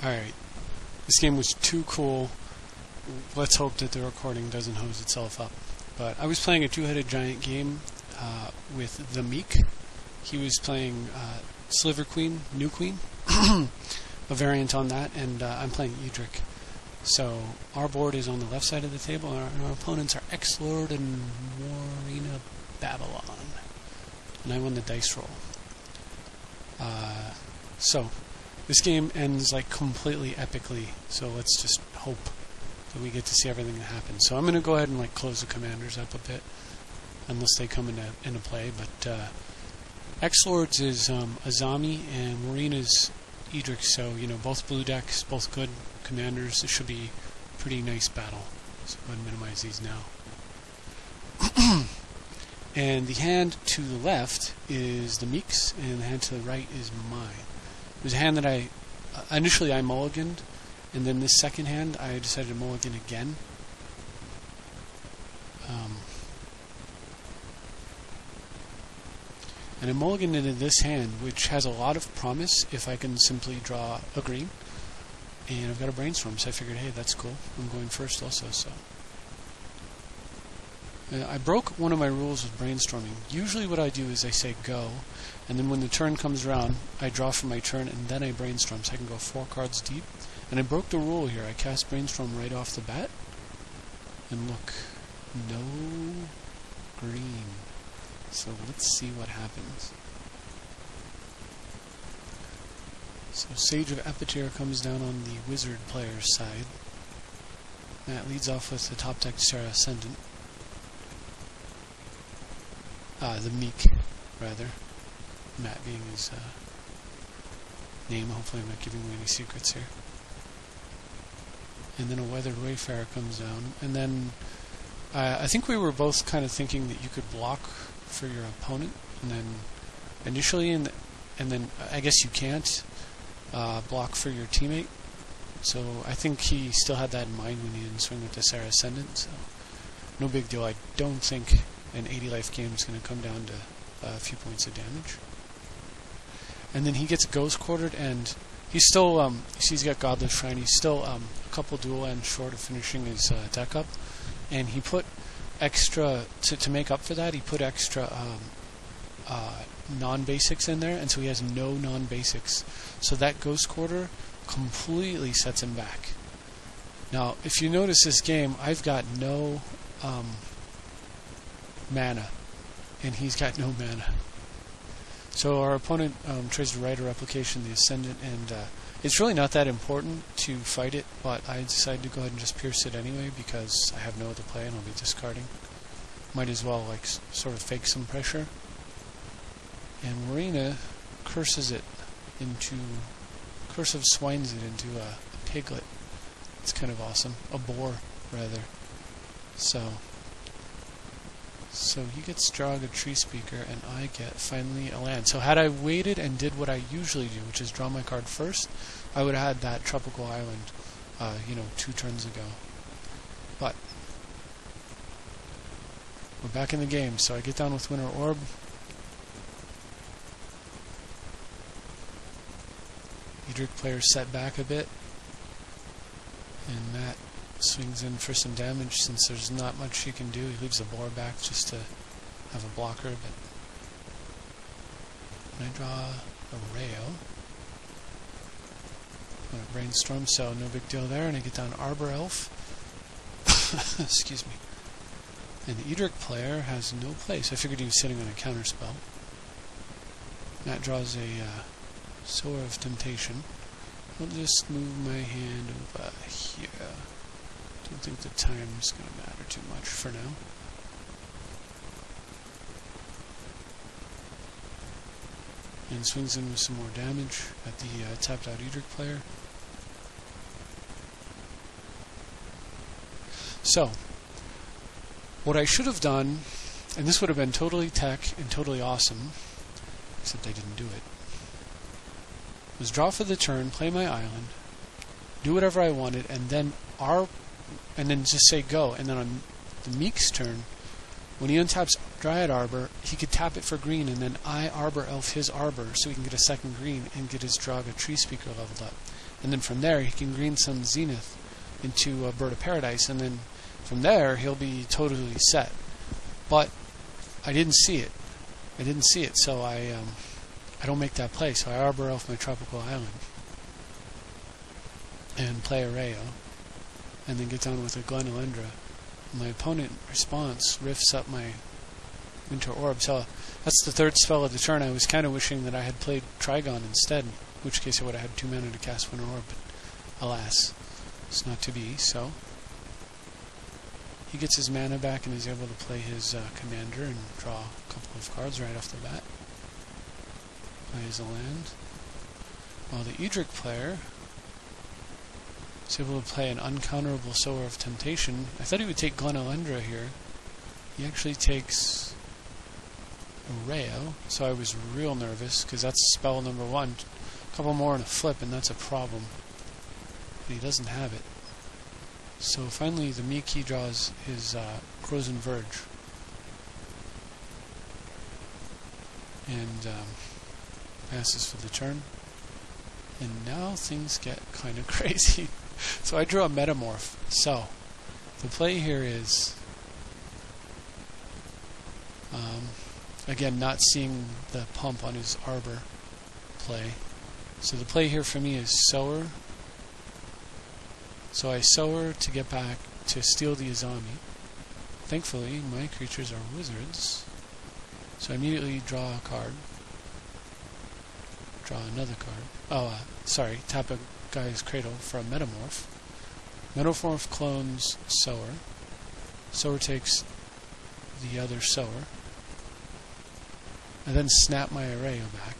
Alright, this game was too cool. Let's hope that the recording doesn't hose itself up. But I was playing a two-headed giant game with Themeek. He was playing Sliver Queen, New Queen, a variant on that, and I'm playing Edric. So our board is on the left side of the table, and our opponents are X-Lord and Warina Babylon. And I won the dice roll. So this game ends like completely epically, so let's just hope that we get to see everything that happens. So I'm going to go ahead and like close the commanders up a bit, unless they come into play. But X-Lords is Azami and Warina's Edric, so you know, both blue decks, both good commanders. It should be a pretty nice battle. So I'm going to minimize these now. And the hand to the left is Themeek's, and the hand to the right is mine. It was a hand that initially I mulliganed, and then this second hand I decided to mulligan again. And I mulliganed into this hand, which has a lot of promise if I can simply draw a green. And I've got a brainstorm, so I figured, hey, that's cool. I'm going first also, so. I broke one of my rules with brainstorming. Usually what I do is I say go, and then when the turn comes around, I draw for my turn, and then I brainstorm, so I can go 4 cards deep. And I broke the rule here. I cast brainstorm right off the bat. And look, no green. So let's see what happens. So Sage of Aperture comes down on the wizard player's side. That leads off with the top deck Sarah Ascendant. Themeek, rather. Matt being his name. Hopefully I'm not giving away any secrets here. And then a Weathered Wayfarer comes down. And then I think we were both kind of thinking that you could block for your opponent. And then initially, and then I guess you can't block for your teammate. So I think he still had that in mind when he didn't swing with the Sarah Ascendant. So no big deal. I don't think an 80 life game is going to come down to a few points of damage. And then he gets Ghost Quartered, and he's still, you see he's got Godless Shrine, he's still a couple dual lands short of finishing his deck up, and he put extra, to make up for that, he put extra non-basics in there, and so he has no non-basics. So that Ghost Quarter completely sets him back. Now, if you notice this game, I've got no mana, and he's got no mana. So our opponent tries to write a replication, the Ascendant, and it's really not that important to fight it, but I decided to go ahead and just pierce it anyway because I have no other play and I'll be discarding. Might as well like sort of fake some pressure. And Warina curses it into, cursive swines it into a piglet. It's kind of awesome. A boar, rather. So he gets Draga Tree Speaker, and I get finally a land. So had I waited and did what I usually do, which is draw my card first, I would have had that Tropical Island, 2 turns ago. But we're back in the game, so I get down with Winter Orb. Edric player set back a bit, and Matt swings in for some damage since there's not much he can do. He leaves the boar back just to have a blocker, but I draw a Rayo. I'm going to brainstorm, so no big deal there, and I get down Arbor Elf. Excuse me. And the Edric player has no play, so I figured he was sitting on a counter spell. Matt draws a Sower of Temptation. I'll just move my hand over here. Don't think the time's going to matter too much for now. And swings in with some more damage at the tapped out Edric player. So, what I should have done, and this would have been totally tech and totally awesome, except I didn't do it, was draw for the turn, play my island, do whatever I wanted, and then just say go. And then on Themeek's turn, when he untaps Dryad Arbor, he could tap it for green, and then I Arbor Elf his Arbor, so he can get a second green and get his Draga Tree Speaker leveled up. and then from there he can green some Zenith into a Bird of Paradise, and then from there he'll be totally set. But I didn't see it. So I don't make that play. So I Arbor Elf my Tropical Island and play a Rayo, and then get down with a Glen Elendra. My opponent response riffs up my Winter Orb. So that's the third spell of the turn. I was kind of wishing that I had played Trigon instead, in which case I would have had 2 mana to cast Winter Orb, but alas, it's not to be. So he gets his mana back and is able to play his commander and draw a couple of cards right off the bat. Plays a land. While the Edric player is able to play an uncounterable Sower of Temptation. I thought he would take Glen Elendra here. He actually takes a Rayo, so I was real nervous, because that's spell number 1. A couple more and a flip, and that's a problem. But he doesn't have it. So finally, the Themeek, he draws his Frozen Verge. And passes for the turn. And now things get kind of crazy. So I drew a Metamorph. So the play here is, again, not seeing the pump on his Arbor play. So the play here for me is Sower. So I Sower to get back to steal the Azami. Thankfully, my creatures are wizards. So I immediately draw a card. Draw another card. Sorry, tap a guy's Cradle for a Metamorph. Metamorph clones Sower. Sower takes the other Sower. I then snap my Arayo back,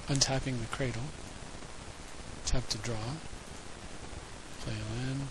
untapping the Cradle. Tap to draw. Play a land,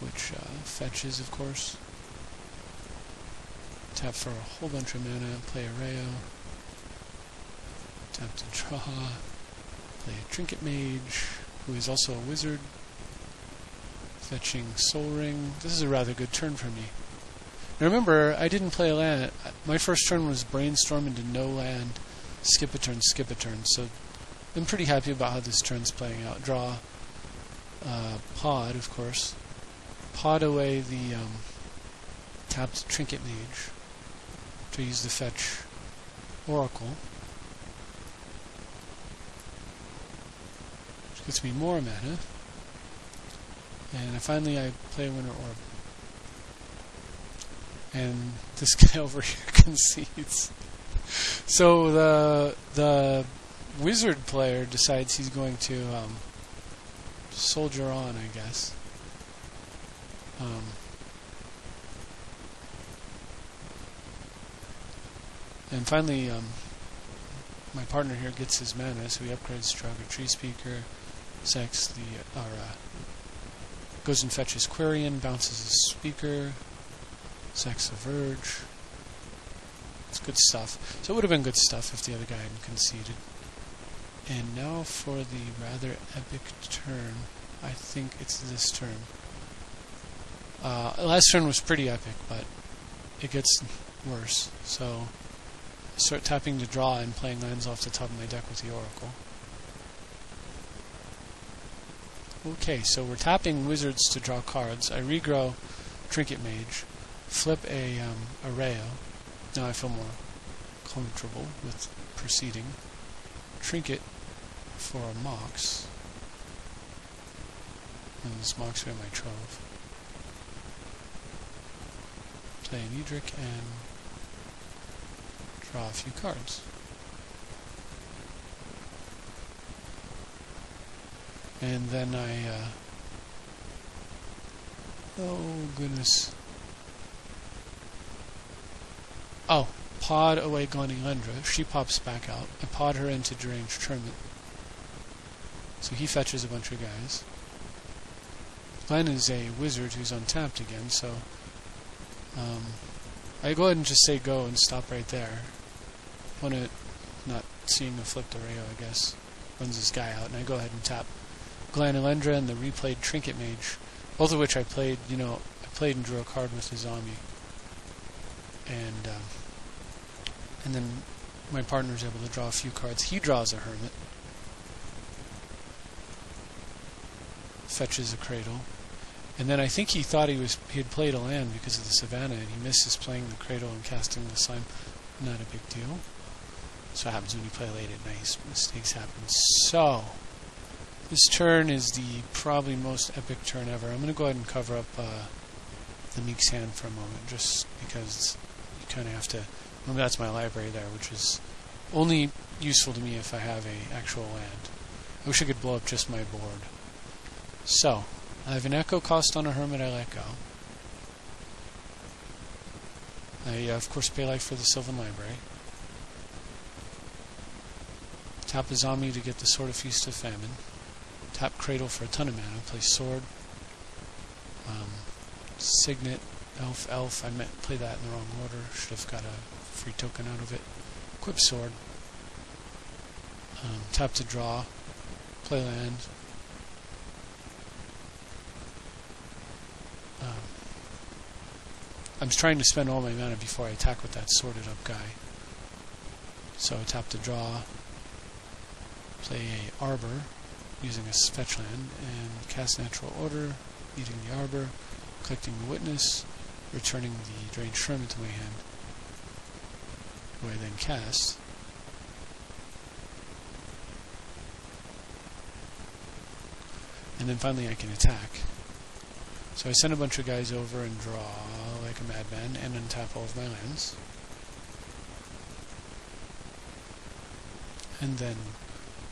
which fetches, of course. Tap for a whole bunch of mana, play a Rayo. Tap to draw. Play a Trinket Mage, who is also a wizard. Fetching Soul Ring. This is a rather good turn for me. Now remember, I didn't play a land. My first turn was Brainstorm into no land, skip a turn. So I'm pretty happy about how this turn's playing out. Draw Pod, of course. Pod away the tapped Trinket Mage to use the fetch Oracle. Which gets me more mana. And finally I play Winter Orb. And this guy over here concedes. So the wizard player decides he's going to soldier on, I guess. And finally, my partner here gets his mana, so he upgrades Draga Tree Speaker, sacks the goes and fetches Quirion, bounces his Speaker, sacks the Verge. It's good stuff. So it would have been good stuff if the other guy hadn't conceded. And now for the rather epic turn. I think it's this turn. Last turn was pretty epic, but it gets worse. So I start tapping to draw and playing lands off the top of my deck with the Oracle. Okay, so we're tapping wizards to draw cards. I regrow Trinket Mage, flip a Rayo. Now I feel more comfortable with proceeding. Trinket for a Mox. And this Mox will be my Trove. Play an Edric and draw a few cards. And then oh goodness. Oh, pod away Glen Elendra. She pops back out. I pod her into Deranged Tournament. So he fetches a bunch of guys. Glen is a wizard who's untapped again, so I go ahead and just say go and stop right there. Opponent not seeing a flipped Arayo, I guess, runs this guy out, and I go ahead and tap Glen Elendra and the replayed Trinket Mage, both of which I played, I played and drew a card with the Zombie. And then my partner's able to draw a few cards. He draws a Hermit. fetches a cradle. And then I think he thought he had played a land because of the savannah, and he misses playing the cradle and casting the slime. Not a big deal. That's what happens when you play late at night. Mistakes happen. So, this turn is the probably most epic turn ever. I'm going to go ahead and cover up Themeek's hand for a moment, just because you kind of have to... Remember, that's my library there, which is only useful to me if I have a actual land. I wish I could blow up just my board. So, I have an echo cost on a hermit I let go. I, of course, pay life for the Sylvan Library. Tap a zombie to get the Sword of Feast of Famine. Tap Cradle for a ton of mana. Play Sword. Signet, Elf. I meant to play that in the wrong order. Should have got a free token out of it. Equip Sword. Tap to draw. Play land. I'm trying to spend all my mana before I attack with that sorted up guy. So tap to draw, play a Arbor using a fetch land, and cast Natural Order, eating the Arbor, collecting the Witness, returning the Drained Shrimp into my hand, who I then cast. And then finally I can attack. So I send a bunch of guys over and draw like a madman and untap all of my lands. And then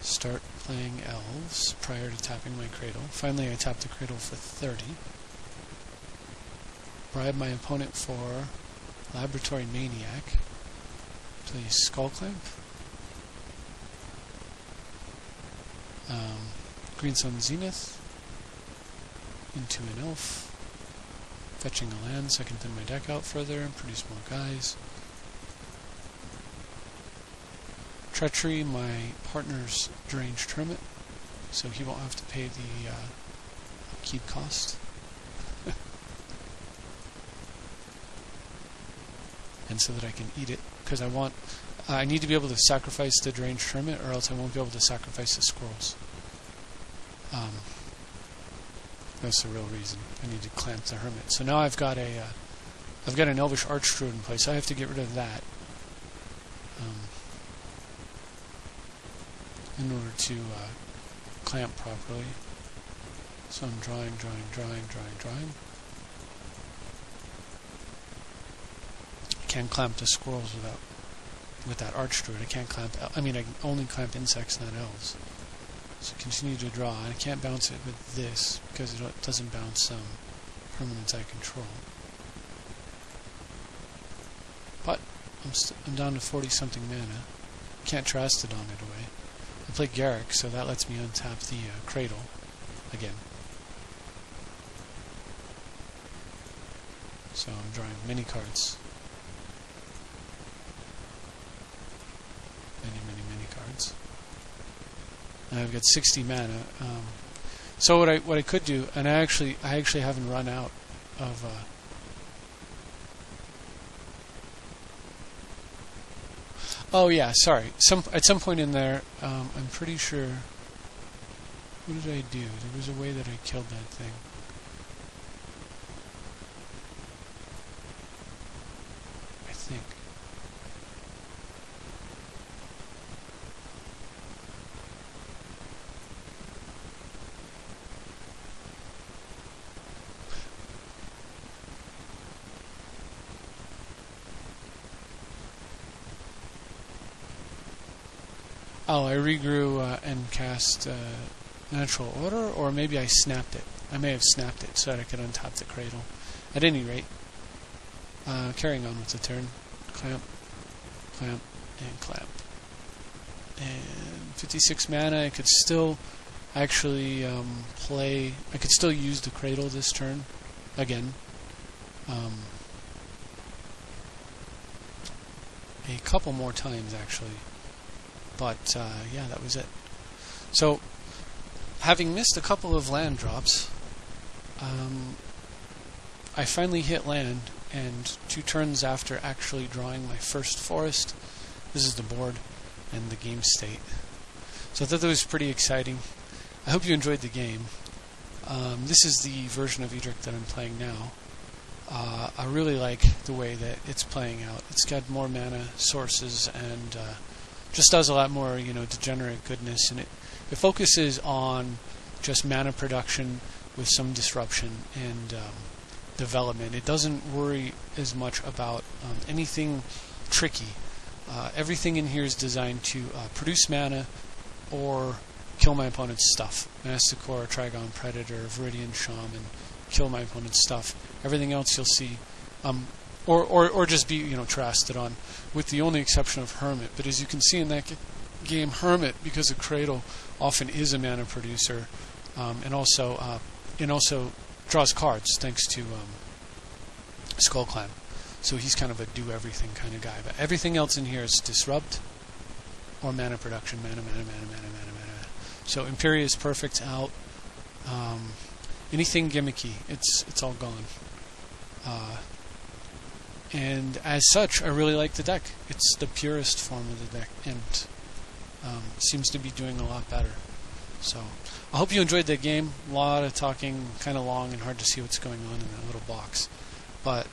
start playing elves prior to tapping my cradle. Finally I tap the cradle for 30. Bribe my opponent for Laboratory Maniac. Play Skull Clamp. Green Sun Zenith. Into an elf, fetching a land so I can thin my deck out further and produce more guys. Treachery, my partner's Deranged Hermit, so he won't have to pay the upkeep cost. And so that I can eat it, because I need to be able to sacrifice the Deranged Hermit, or else I won't be able to sacrifice the squirrels. That's the real reason. I need to clamp the hermit. So now I've got an Elvish Archdruid in place. I have to get rid of that in order to clamp properly. So I'm drawing. I can't clamp the squirrels with that Archdruid. I can't clamp. I can only clamp insects, not elves. So continue to draw. I can't bounce it with this because it doesn't bounce permanents I control. But I'm down to 40-something mana. Can't Trastodon it away. I play Garrick, so that lets me untap the Cradle again. So I'm drawing many cards. Many cards. I've got 60 mana. So what I could do, and I actually haven't run out of. Oh yeah, sorry. At some point in there, I'm pretty sure. What did I do? There was a way that I killed that thing. I think. Oh, I regrew and cast Natural Order, or maybe I snapped it. I may have snapped it so that I could untap the Cradle. At any rate, carrying on with the turn. Clamp, and clamp. And 56 mana, I could still actually play... I could still use the Cradle this turn, again. A couple more times, actually. But, yeah, that was it. So, having missed a couple of land drops, I finally hit land, and 2 turns after actually drawing my first forest, this is the board and the game state. So I thought that was pretty exciting. I hope you enjoyed the game. This is the version of Edric that I'm playing now. I really like the way that it's playing out. It's got more mana sources and just does a lot more, degenerate goodness, and it focuses on just mana production with some disruption and development. It doesn't worry as much about anything tricky. Everything in here is designed to produce mana or kill my opponent's stuff. Masticore, Trigon Predator, Viridian Shaman, kill my opponent's stuff. Everything else you'll see, or just be trasted on, with the only exception of Hermit. But as you can see in that game, Hermit, because of Cradle, often is a mana producer, and also draws cards thanks to Skull Clan. So he's kind of a do-everything kind of guy. But everything else in here is disrupt or mana production. Mana. So Imperious Perfect out. Anything gimmicky, it's all gone. And as such, I really like the deck. It's the purest form of the deck, and seems to be doing a lot better. So I hope you enjoyed that game. A lot of talking, kind of long and hard to see what's going on in that little box. But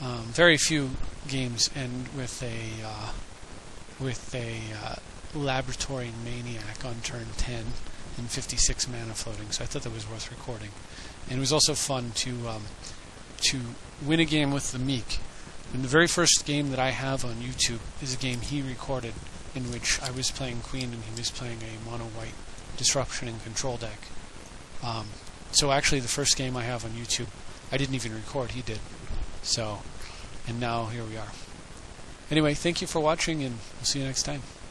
very few games end with a Laboratory Maniac on turn 10 and 56 mana floating. So I thought that was worth recording. And it was also fun to win a game with Themeek. And the very first game that I have on YouTube is a game he recorded in which I was playing Queen and he was playing a mono-white disruption and control deck. So actually the first game I have on YouTube, I didn't even record, he did. So, and now here we are. Anyway, thank you for watching, and we'll see you next time.